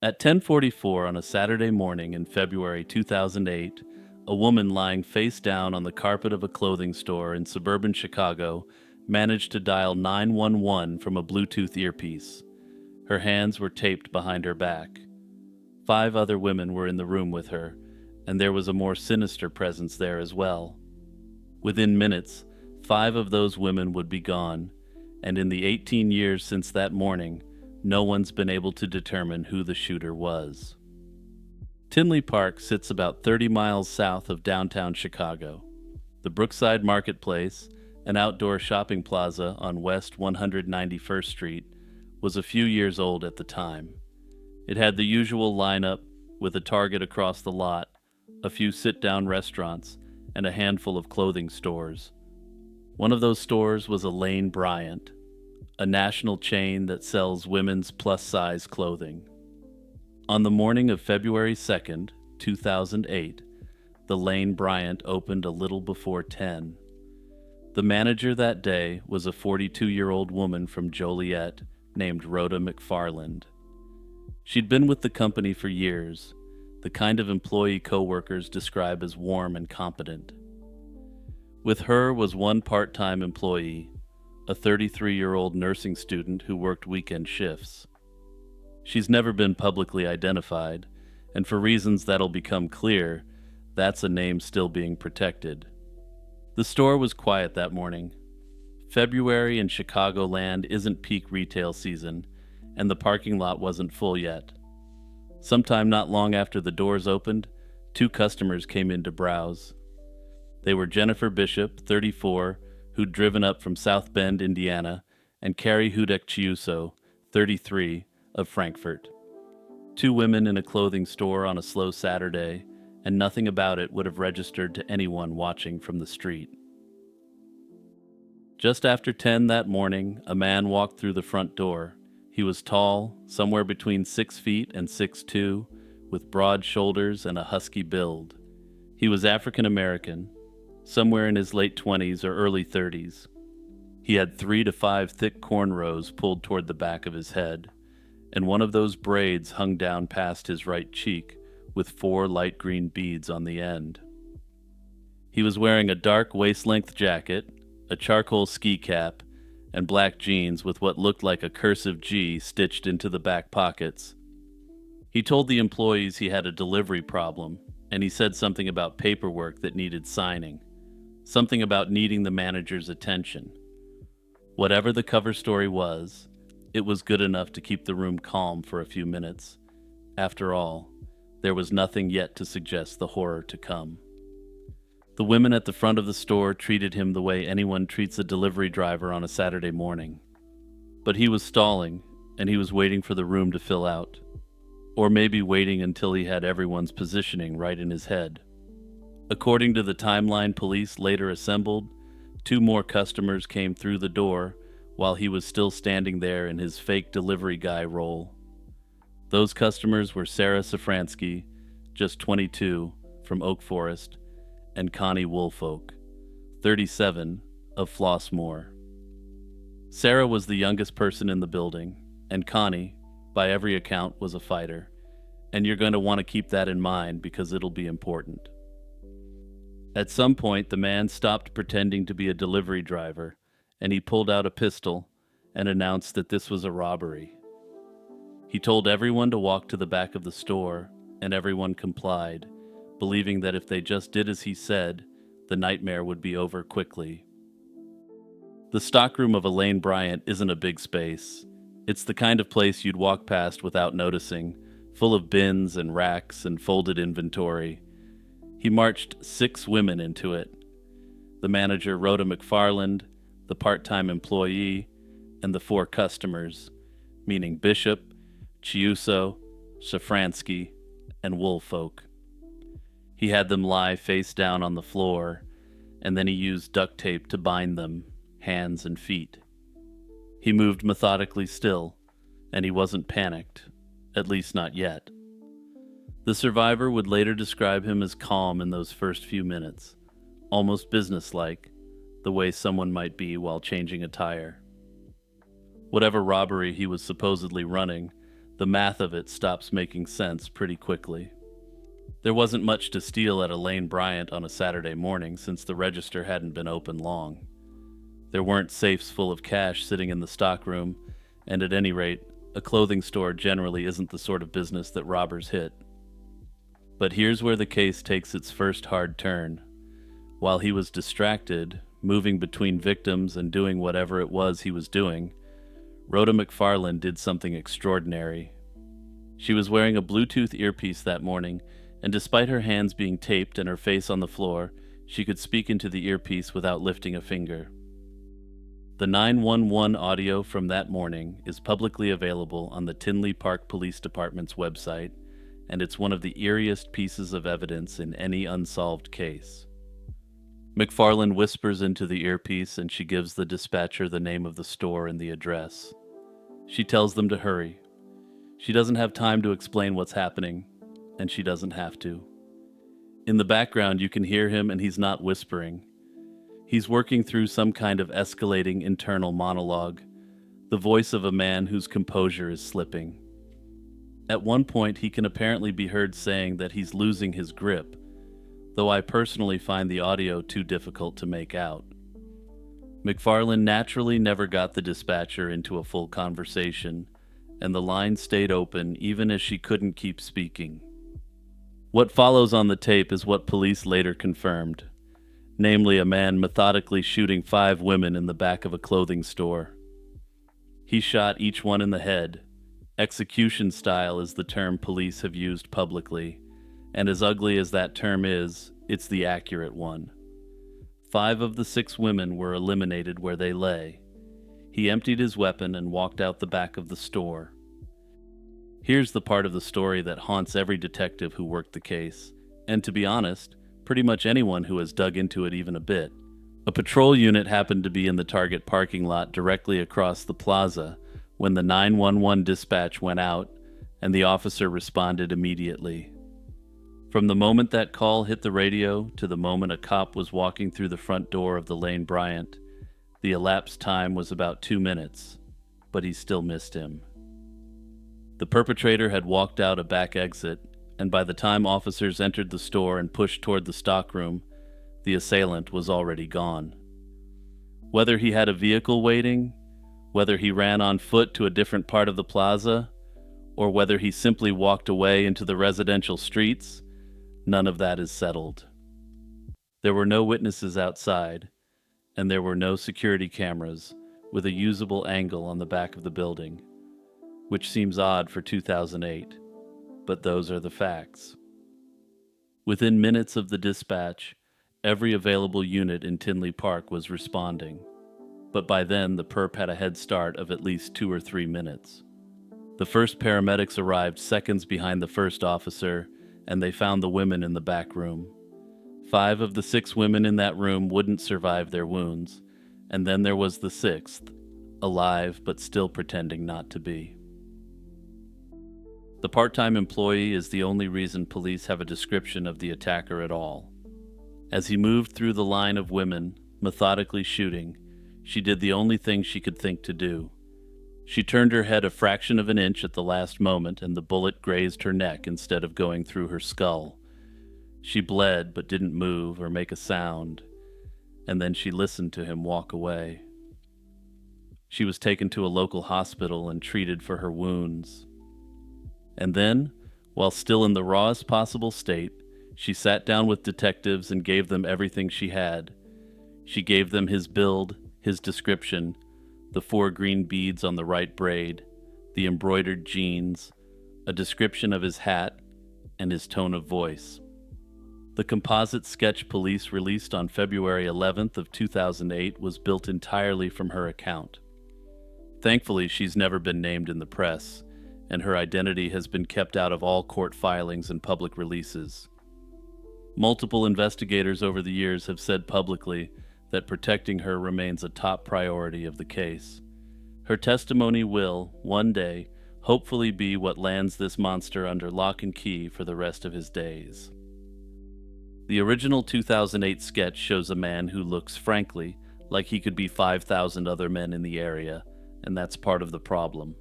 At 10:44 on a Saturday morning in February 2008, a woman lying face down on the carpet of a clothing store in suburban Chicago managed to dial 911 from a Bluetooth earpiece. Her hands were taped behind her back. 5 other women were in the room with her, and there was a more sinister presence there as well. Within minutes, 5 of those women would be gone, and in the 18 years since that morning, no one's been able to determine who the shooter was. Tinley Park sits about 30 miles south of downtown Chicago. The Brookside Marketplace, an outdoor shopping plaza on West 191st Street, was a few years old at the time. It had the usual lineup, with a Target across the lot, a few sit-down restaurants, and a handful of clothing stores. One of those stores was a Lane Bryant, a national chain that sells women's plus-size clothing. On the morning of February 2nd, 2008, the Lane Bryant opened a little before 10. The manager that day was a 42-year-old woman from Joliet named Rhoda McFarland. She'd been with the company for years, the kind of employee coworkers describe as warm and competent. With her was one part-time employee, a 33-year-old nursing student who worked weekend shifts. She's never been publicly identified, and for reasons that'll become clear, that's a name still being protected. The store was quiet that morning. February in Chicagoland isn't peak retail season, and the parking lot wasn't full yet. Sometime not long after the doors opened, 2 customers came in to browse. They were Jennifer Bishop, 34, who'd driven up from South Bend, Indiana, and Carrie Hudek-Chiuso, 33, of Frankfurt. 2 women in a clothing store on a slow Saturday, and nothing about it would have registered to anyone watching from the street. Just after 10 that morning, a man walked through the front door. He was tall, somewhere between 6 feet and 6'2", with broad shoulders and a husky build. He was African American, somewhere in his late 20s or early 30s. He had 3 to 5 thick cornrows pulled toward the back of his head, and one of those braids hung down past his right cheek with 4 light green beads on the end. He was wearing a dark waist-length jacket, a charcoal ski cap, and black jeans with what looked like a cursive G stitched into the back pockets. He told the employees he had a delivery problem, and he said something about paperwork that needed signing. Something about needing the manager's attention. Whatever the cover story was, it was good enough to keep the room calm for a few minutes. After all, there was nothing yet to suggest the horror to come. The women at the front of the store treated him the way anyone treats a delivery driver on a Saturday morning. But he was stalling, and he was waiting for the room to fill out. Or maybe waiting until he had everyone's positioning right in his head. According to the timeline police later assembled, 2 more customers came through the door while he was still standing there in his fake delivery guy role. Those customers were Sarah Safransky, just 22, from Oak Forest, and Connie Woolfolk, 37, of Flossmoor. Sarah was the youngest person in the building, and Connie, by every account, was a fighter, and you're going to want to keep that in mind because it'll be important. At some point, the man stopped pretending to be a delivery driver, and he pulled out a pistol and announced that this was a robbery. He told everyone to walk to the back of the store, and everyone complied, believing that if they just did as he said, the nightmare would be over quickly. The stockroom of a Lane Bryant isn't a big space. It's the kind of place you'd walk past without noticing, full of bins and racks and folded inventory. He marched 6 women into it. The manager, Rhoda McFarland, the part-time employee, and the 4 customers, meaning Bishop, Chiuso, Safransky, and Woolfolk. He had them lie face down on the floor, and then he used duct tape to bind them, hands and feet. He moved methodically still, and he wasn't panicked, at least not yet. The survivor would later describe him as calm in those first few minutes, almost businesslike, the way someone might be while changing a tire. Whatever robbery he was supposedly running, The math of it stops making sense pretty quickly. There wasn't much to steal at Elaine Bryant on a Saturday morning since the register hadn't been open long. There weren't safes full of cash sitting in the stockroom, and at any rate, a clothing store generally isn't the sort of business that robbers hit. But here's where the case takes its first hard turn. While he was distracted, moving between victims and doing whatever it was he was doing, Rhoda McFarland did something extraordinary. She was wearing a Bluetooth earpiece that morning, and despite her hands being taped and her face on the floor, she could speak into the earpiece without lifting a finger. The 911 audio from that morning is publicly available on the Tinley Park Police Department's website, and it's one of the eeriest pieces of evidence in any unsolved case. McFarland whispers into the earpiece and she gives the dispatcher the name of the store and the address. She tells them to hurry. She doesn't have time to explain what's happening, and she doesn't have to. In the background, you can hear him, and he's not whispering. He's working through some kind of escalating internal monologue, the voice of a man whose composure is slipping. At one point, he can apparently be heard saying that he's losing his grip, though I personally find the audio too difficult to make out. McFarland naturally never got the dispatcher into a full conversation, and the line stayed open even as she couldn't keep speaking. What follows on the tape is what police later confirmed, namely a man methodically shooting 5 women in the back of a clothing store. He shot each one in the head. Execution style is the term police have used publicly, and as ugly as that term is, it's the accurate one. 5 of the 6 women were eliminated where they lay. He emptied his weapon and walked out the back of the store. Here's the part of the story that haunts every detective who worked the case, and to be honest, pretty much anyone who has dug into it even a bit. A patrol unit happened to be in the target parking lot directly across the plaza when the 911 dispatch went out, and the officer responded immediately. From the moment that call hit the radio to the moment a cop was walking through the front door of the Lane Bryant, the elapsed time was about 2 minutes, but he still missed him. The perpetrator had walked out a back exit, and by the time officers entered the store and pushed toward the stockroom, the assailant was already gone. Whether he had a vehicle waiting, whether he ran on foot to a different part of the plaza, or whether he simply walked away into the residential streets, none of that is settled. There were no witnesses outside, and there were no security cameras with a usable angle on the back of the building, which seems odd for 2008, but those are the facts. Within minutes of the dispatch, every available unit in Tinley Park was responding, but by then the perp had a head start of at least 2 or 3 minutes. The first paramedics arrived seconds behind the first officer, and they found the women in the back room. 5 of the 6 women in that room wouldn't survive their wounds, and then there was the 6th, alive but still pretending not to be. The part-time employee is the only reason police have a description of the attacker at all. As he moved through the line of women, methodically shooting, she did the only thing she could think to do. She turned her head a fraction of an inch at the last moment, and the bullet grazed her neck instead of going through her skull. She bled but didn't move or make a sound, and then she listened to him walk away. She was taken to a local hospital and treated for her wounds. And then, while still in the rawest possible state, she sat down with detectives and gave them everything she had. She gave them his build, his description, the 4 green beads on the right braid, the embroidered jeans, a description of his hat, and his tone of voice. The composite sketch police released on February 11th of 2008 was built entirely from her account. Thankfully, she's never been named in the press, and her identity has been kept out of all court filings and public releases. Multiple investigators over the years have said publicly that protecting her remains a top priority of the case. Her testimony will, one day, hopefully be what lands this monster under lock and key for the rest of his days. The original 2008 sketch shows a man who looks, frankly, like he could be 5,000 other men in the area, and that's part of the problem.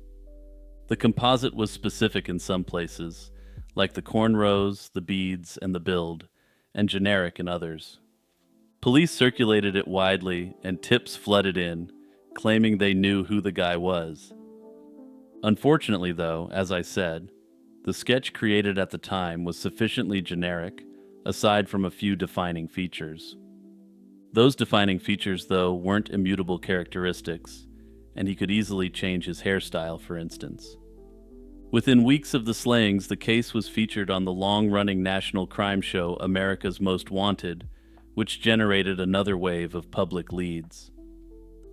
The composite was specific in some places, like the cornrows, the beads, and the build, and generic in others. Police circulated it widely, and tips flooded in, claiming they knew who the guy was. Unfortunately, though, as I said, the sketch created at the time was sufficiently generic, aside from a few defining features. Those defining features, though, weren't immutable characteristics, and he could easily change his hairstyle, for instance. Within weeks of the slayings, the case was featured on the long-running national crime show America's Most Wanted, which generated another wave of public leads.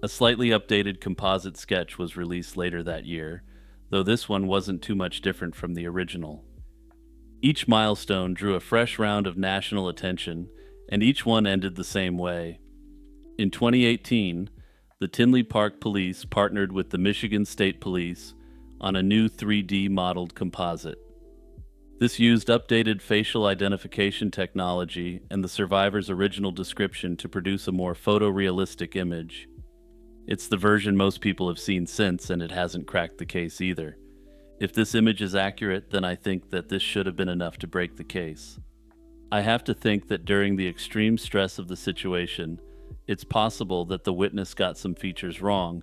A slightly updated composite sketch was released later that year, though this one wasn't too much different from the original. Each milestone drew a fresh round of national attention, and each one ended the same way. In 2018, the Tinley Park Police partnered with the Michigan State Police on a new 3D modeled composite. This used updated facial identification technology and the survivor's original description to produce a more photorealistic image. It's the version most people have seen since, and it hasn't cracked the case either. If this image is accurate, then I think that this should have been enough to break the case. I have to think that during the extreme stress of the situation, it's possible that the witness got some features wrong,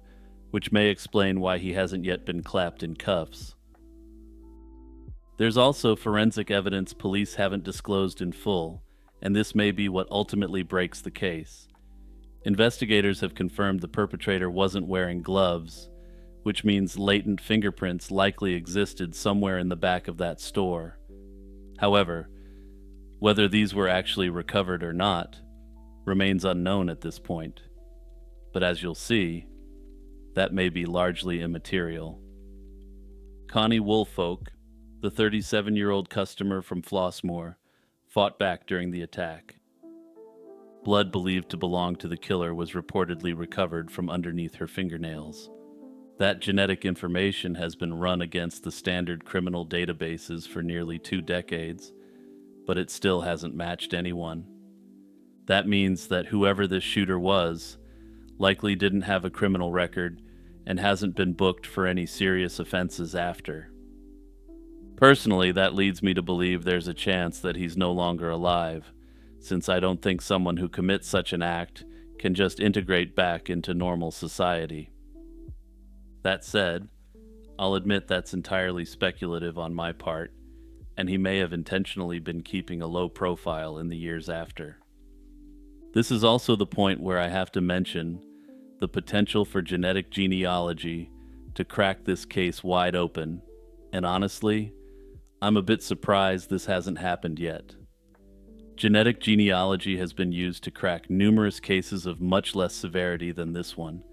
which may explain why he hasn't yet been clapped in cuffs. There's also forensic evidence police haven't disclosed in full, and this may be what ultimately breaks the case. Investigators have confirmed the perpetrator wasn't wearing gloves, which means latent fingerprints likely existed somewhere in the back of that store. However, whether these were actually recovered or not remains unknown at this point. But as you'll see, that may be largely immaterial. Connie Woolfolk, the 37-year-old customer from Flossmoor, fought back during the attack. Blood believed to belong to the killer was reportedly recovered from underneath her fingernails. That genetic information has been run against the standard criminal databases for nearly 2 decades, but it still hasn't matched anyone. That means that whoever this shooter was likely didn't have a criminal record and hasn't been booked for any serious offenses after. Personally, that leads me to believe there's a chance that he's no longer alive, since I don't think someone who commits such an act can just integrate back into normal society. That said, I'll admit that's entirely speculative on my part, and he may have intentionally been keeping a low profile in the years after. This is also the point where I have to mention the potential for genetic genealogy to crack this case wide open, and honestly, I'm a bit surprised this hasn't happened yet. Genetic genealogy has been used to crack numerous cases of much less severity than this one.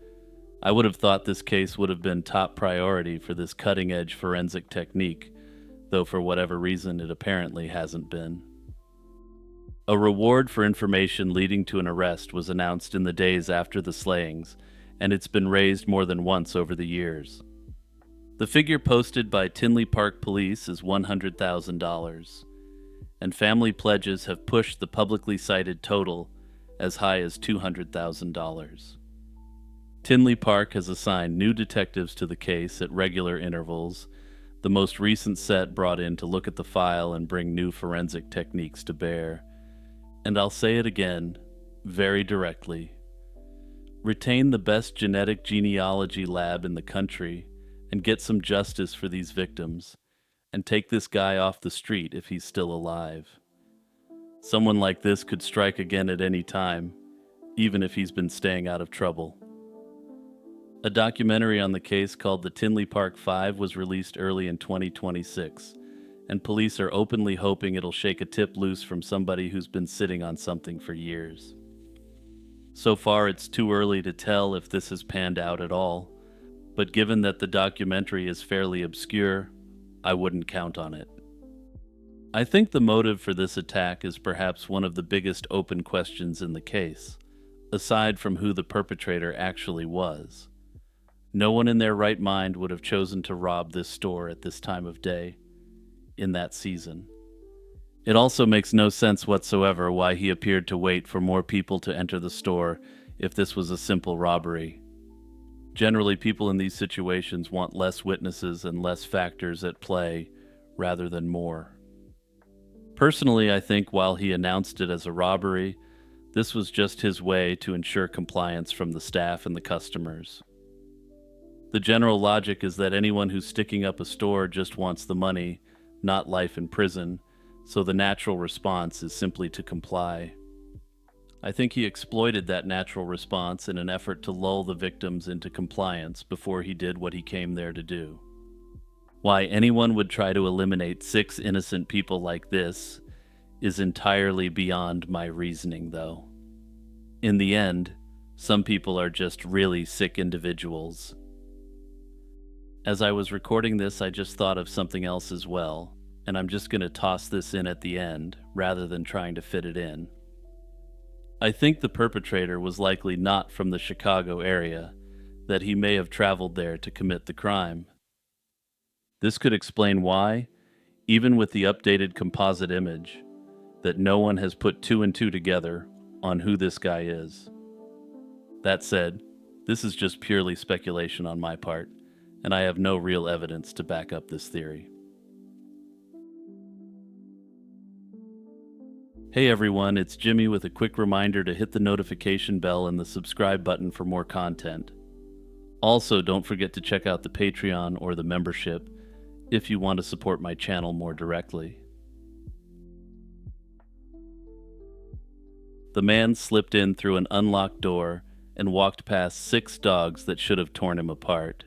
I would have thought this case would have been top priority for this cutting-edge forensic technique, though for whatever reason it apparently hasn't been. A reward for information leading to an arrest was announced in the days after the slayings, and it's been raised more than once over the years. The figure posted by Tinley Park Police is $100,000, and family pledges have pushed the publicly cited total as high as $200,000. Tinley Park has assigned new detectives to the case at regular intervals, the most recent set brought in to look at the file and bring new forensic techniques to bear. And I'll say it again, very directly. Retain the best genetic genealogy lab in the country and get some justice for these victims, and take this guy off the street if he's still alive. Someone like this could strike again at any time, even if he's been staying out of trouble. A documentary on the case called The Tinley Park Five was released early in 2026, and police are openly hoping it'll shake a tip loose from somebody who's been sitting on something for years. So far, it's too early to tell if this has panned out at all, but given that the documentary is fairly obscure, I wouldn't count on it. I think the motive for this attack is perhaps one of the biggest open questions in the case, aside from who the perpetrator actually was. No one in their right mind would have chosen to rob this store at this time of day, in that season. It also makes no sense whatsoever why he appeared to wait for more people to enter the store if this was a simple robbery. Generally, people in these situations want less witnesses and less factors at play rather than more. Personally, I think while he announced it as a robbery, this was just his way to ensure compliance from the staff and the customers. The general logic is that anyone who's sticking up a store just wants the money, not life in prison, so the natural response is simply to comply. I think he exploited that natural response in an effort to lull the victims into compliance before he did what he came there to do. Why anyone would try to eliminate 6 innocent people like this is entirely beyond my reasoning, though. In the end, some people are just really sick individuals. As I was recording this, I just thought of something else as well, and I'm just going to toss this in at the end rather than trying to fit it in. I think the perpetrator was likely not from the Chicago area, that he may have traveled there to commit the crime. This could explain why, even with the updated composite image, that no one has put 2 and 2 together on who this guy is. That said, this is just purely speculation on my part, and I have no real evidence to back up this theory. Hey everyone, it's Jimmy with a quick reminder to hit the notification bell and the subscribe button for more content. Also, don't forget to check out the Patreon or the membership if you want to support my channel more directly. The man slipped in through an unlocked door and walked past 6 dogs that should have torn him apart.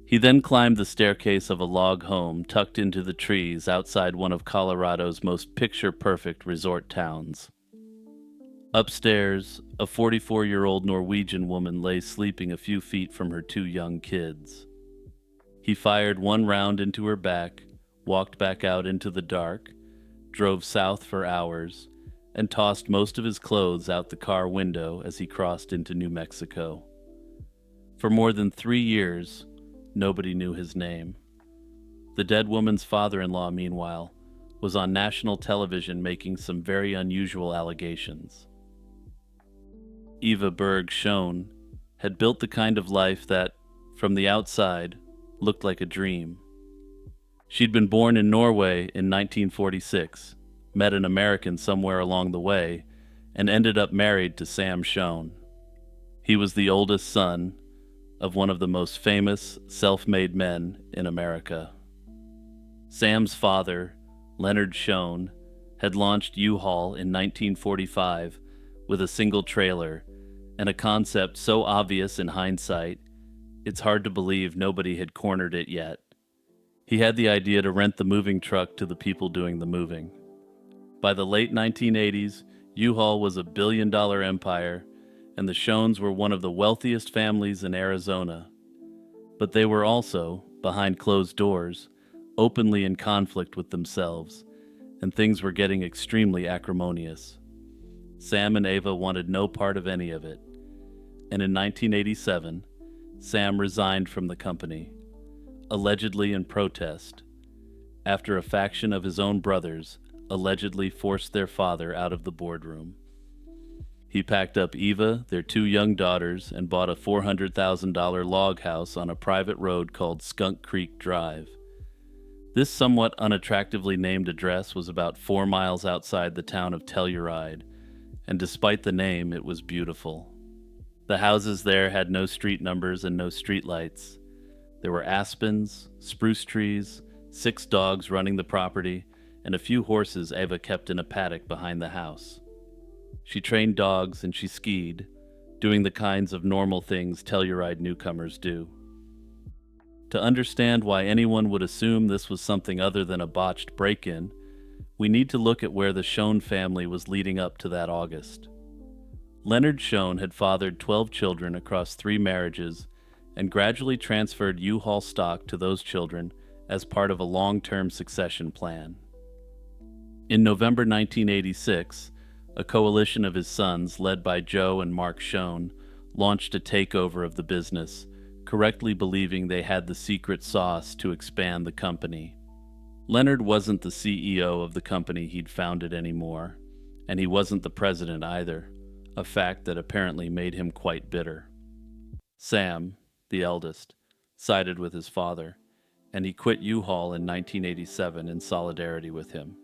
He then climbed the staircase of a log home tucked into the trees outside one of Colorado's most picture-perfect resort towns. Upstairs, a 44-year-old Norwegian woman lay sleeping a few feet from her 2 young kids. He fired 1 round into her back, walked back out into the dark, drove south for hours, and tossed most of his clothes out the car window as he crossed into New Mexico. For more than 3 years, nobody knew his name. The dead woman's father-in-law, meanwhile, was on national television making some very unusual allegations. Eva Berg Schoen had built the kind of life that, from the outside, looked like a dream. She'd been born in Norway in 1946, met an American somewhere along the way, and ended up married to Sam Schoen. He was the oldest son of one of the most famous self-made men in America. Sam's father, Leonard Schoen, had launched U-Haul in 1945 with a single trailer and a concept so obvious in hindsight, it's hard to believe nobody had cornered it yet. He had the idea to rent the moving truck to the people doing the moving. By the late 1980s, U-Haul was a billion-dollar empire, and the Schoens were one of the wealthiest families in Arizona. But they were also, behind closed doors, openly in conflict with themselves, and things were getting extremely acrimonious. Sam and Ava wanted no part of any of it, and in 1987, Sam resigned from the company, allegedly in protest, after a faction of his own brothers allegedly forced their father out of the boardroom. He packed up Eva, their 2 young daughters, and bought a $400,000 log house on a private road called Skunk Creek Drive. This somewhat unattractively named address was about 4 miles outside the town of Telluride, and despite the name, it was beautiful. The houses there had no street numbers and no street lights. There were aspens, spruce trees, 6 dogs running the property, and a few horses Eva kept in a paddock behind the house. She trained dogs and she skied, doing the kinds of normal things Telluride newcomers do. To understand why anyone would assume this was something other than a botched break-in, we need to look at where the Schoen family was leading up to that August. Leonard Schoen had fathered 12 children across 3 marriages and gradually transferred U-Haul stock to those children as part of a long-term succession plan. In November 1986, a coalition of his sons, led by Joe and Mark Schoen, launched a takeover of the business, correctly believing they had the secret sauce to expand the company. Leonard wasn't the CEO of the company he'd founded anymore, and he wasn't the president either, a fact that apparently made him quite bitter. Sam, the eldest, sided with his father, and he quit U-Haul in 1987 in solidarity with him.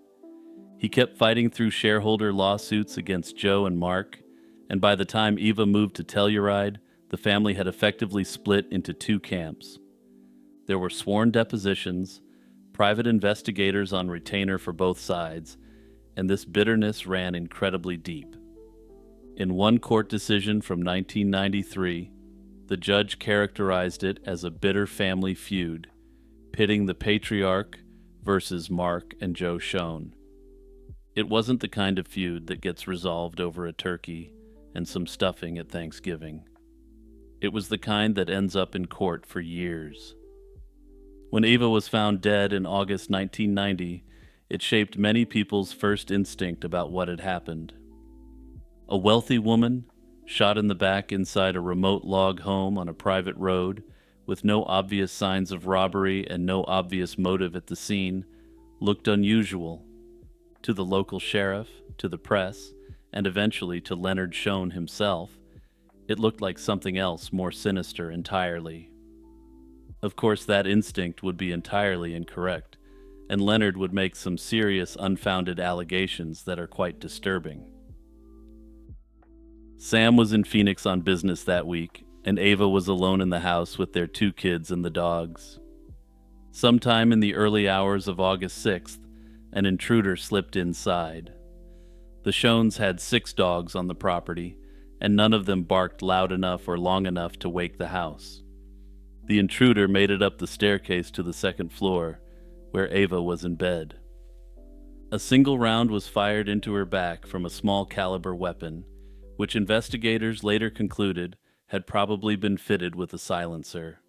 He kept fighting through shareholder lawsuits against Joe and Mark, and by the time Eva moved to Telluride, the family had effectively split into two camps. There were sworn depositions, private investigators on retainer for both sides, and this bitterness ran incredibly deep. In one court decision from 1993, the judge characterized it as a bitter family feud, pitting the patriarch versus Mark and Joe Schoen. It wasn't the kind of feud that gets resolved over a turkey and some stuffing at Thanksgiving. It was the kind that ends up in court for years. When Eva was found dead in August 1990, it shaped many people's first instinct about what had happened. A wealthy woman, shot in the back inside a remote log home on a private road, with no obvious signs of robbery and no obvious motive at the scene, looked unusual. To the local sheriff, to the press, and eventually to Leonard Schoen himself, it looked like something else more sinister entirely. Of course, that instinct would be entirely incorrect, and Leonard would make some serious unfounded allegations that are quite disturbing. Sam was in Phoenix on business that week, and Ava was alone in the house with their two kids and the dogs. Sometime in the early hours of August 6th, an intruder slipped inside. The Schoens had 6 dogs on the property, and none of them barked loud enough or long enough to wake the house. The intruder made it up the staircase to the second floor, where Ava was in bed. A single round was fired into her back from a small caliber weapon, which investigators later concluded had probably been fitted with a silencer.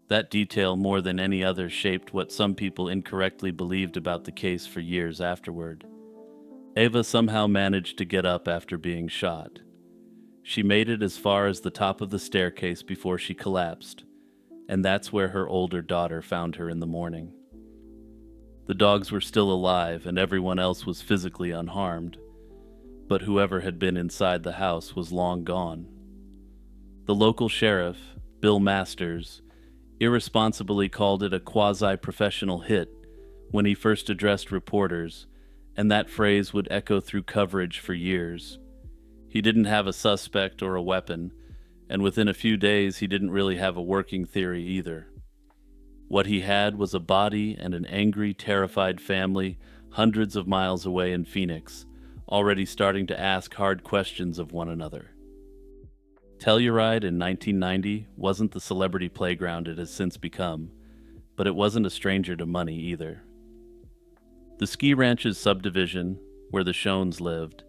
That detail more than any other shaped what some people incorrectly believed about the case for years afterward. Ava somehow managed to get up after being shot. She made it as far as the top of the staircase before she collapsed, and that's where her older daughter found her in the morning. The dogs were still alive and everyone else was physically unharmed, but whoever had been inside the house was long gone. The local sheriff, Bill Masters, irresponsibly called it a quasi-professional hit when he first addressed reporters, and that phrase would echo through coverage for years. He didn't have a suspect or a weapon, and within a few days he didn't really have a working theory either. What he had was a body and an angry, terrified family hundreds of miles away in Phoenix, already starting to ask hard questions of one another. Telluride in 1990 wasn't the celebrity playground it has since become, but it wasn't a stranger to money either. The Ski Ranch's subdivision, where the Schoens lived,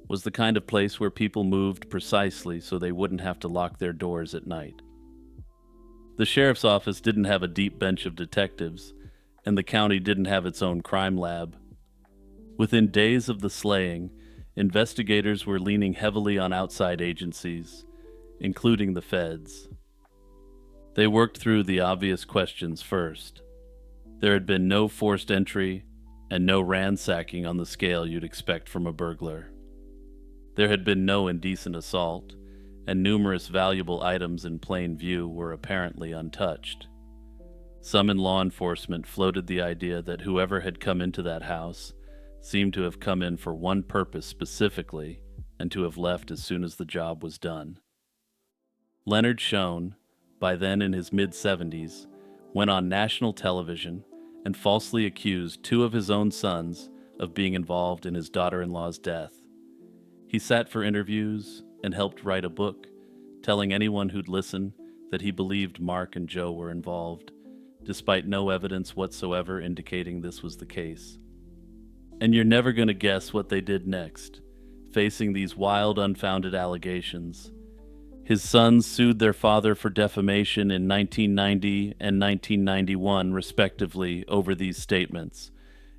was the kind of place where people moved precisely so they wouldn't have to lock their doors at night. The sheriff's office didn't have a deep bench of detectives, and the county didn't have its own crime lab. Within days of the slaying, investigators were leaning heavily on outside agencies, including the feds. They worked through the obvious questions first. There had been no forced entry and no ransacking on the scale you'd expect from a burglar. There had been no indecent assault, and numerous valuable items in plain view were apparently untouched. Some in law enforcement floated the idea that whoever had come into that house seemed to have come in for one purpose specifically and to have left as soon as the job was done. Leonard Schoen, by then in his mid-70s, went on national television and falsely accused 2 of his own sons of being involved in his daughter-in-law's death. He sat for interviews and helped write a book, telling anyone who'd listen that he believed Mark and Joe were involved, despite no evidence whatsoever indicating this was the case. And you're never going to guess what they did next, facing these wild, unfounded allegations. His sons sued their father for defamation in 1990 and 1991, respectively, over these statements,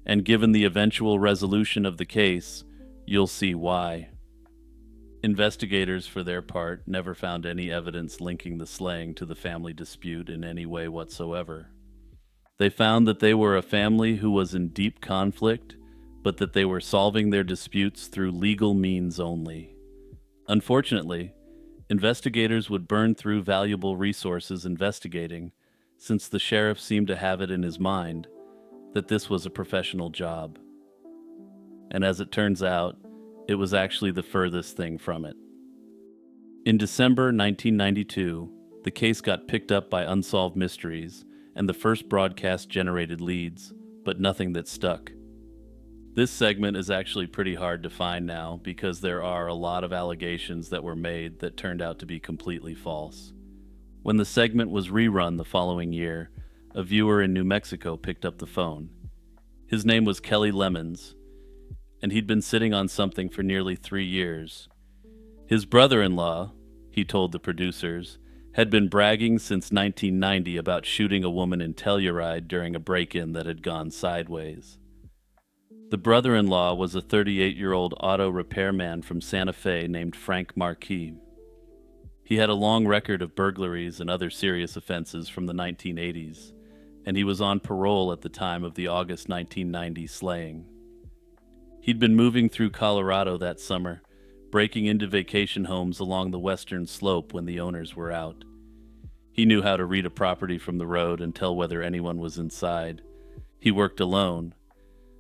and given the eventual resolution of the case, you'll see why. Investigators, for their part, never found any evidence linking the slaying to the family dispute in any way whatsoever. They found that they were a family who was in deep conflict, but that they were solving their disputes through legal means only. Unfortunately, Investigators would burn through valuable resources investigating, since the sheriff seemed to have it in his mind that this was a professional job. And as it turns out, it was actually the furthest thing from it. In December 1992, the case got picked up by Unsolved Mysteries, and the first broadcast generated leads, but nothing that stuck. This segment is actually pretty hard to find now because there are a lot of allegations that were made that turned out to be completely false. When the segment was rerun the following year, a viewer in New Mexico picked up the phone. His name was Kelly Lemons, and he'd been sitting on something for nearly 3 years. His brother-in-law, he told the producers, had been bragging since 1990 about shooting a woman in Telluride during a break-in that had gone sideways. The brother-in-law was a 38-year-old auto repairman from Santa Fe named Frank Marquis. He had a long record of burglaries and other serious offenses from the 1980s, and he was on parole at the time of the August 1990 slaying. He'd been moving through Colorado that summer, breaking into vacation homes along the western slope when the owners were out. He knew how to read a property from the road and tell whether anyone was inside. He worked alone,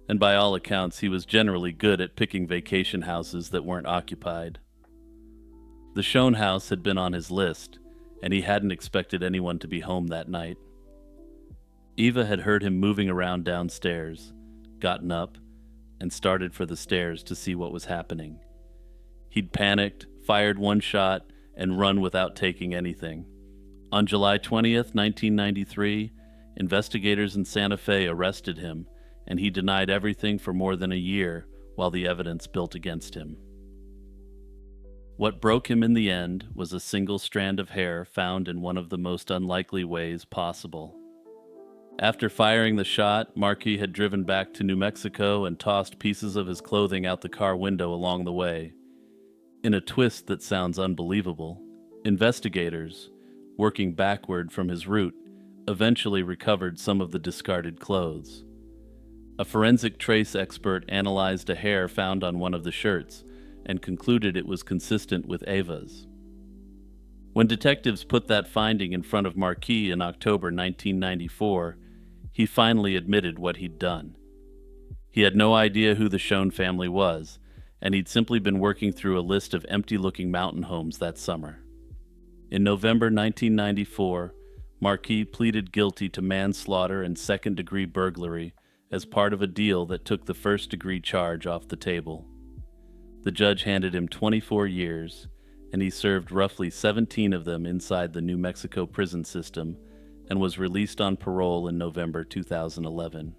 and by all accounts he was generally good at picking vacation houses that weren't occupied. The Schoen house had been on his list, and he hadn't expected anyone to be home that night. Eva had heard him moving around downstairs, gotten up, and started for the stairs to see what was happening. He'd panicked, fired one shot, and run without taking anything. On July 20th, 1993, investigators in Santa Fe arrested him, and he denied everything for more than a year while the evidence built against him. What broke him in the end was a single strand of hair found in one of the most unlikely ways possible. After firing the shot, Marquis had driven back to New Mexico and tossed pieces of his clothing out the car window along the way. In a twist that sounds unbelievable, investigators, working backward from his route, eventually recovered some of the discarded clothes. A forensic trace expert analyzed a hair found on one of the shirts and concluded it was consistent with Eva's. When detectives put that finding in front of Marquis in October 1994, he finally admitted what he'd done. He had no idea who the Schoen family was, and he'd simply been working through a list of empty-looking mountain homes that summer. In November 1994, Marquis pleaded guilty to manslaughter and second-degree burglary as part of a deal that took the first-degree charge off the table. The judge handed him 24 years, and he served roughly 17 of them inside the New Mexico prison system and was released on parole in November 2011.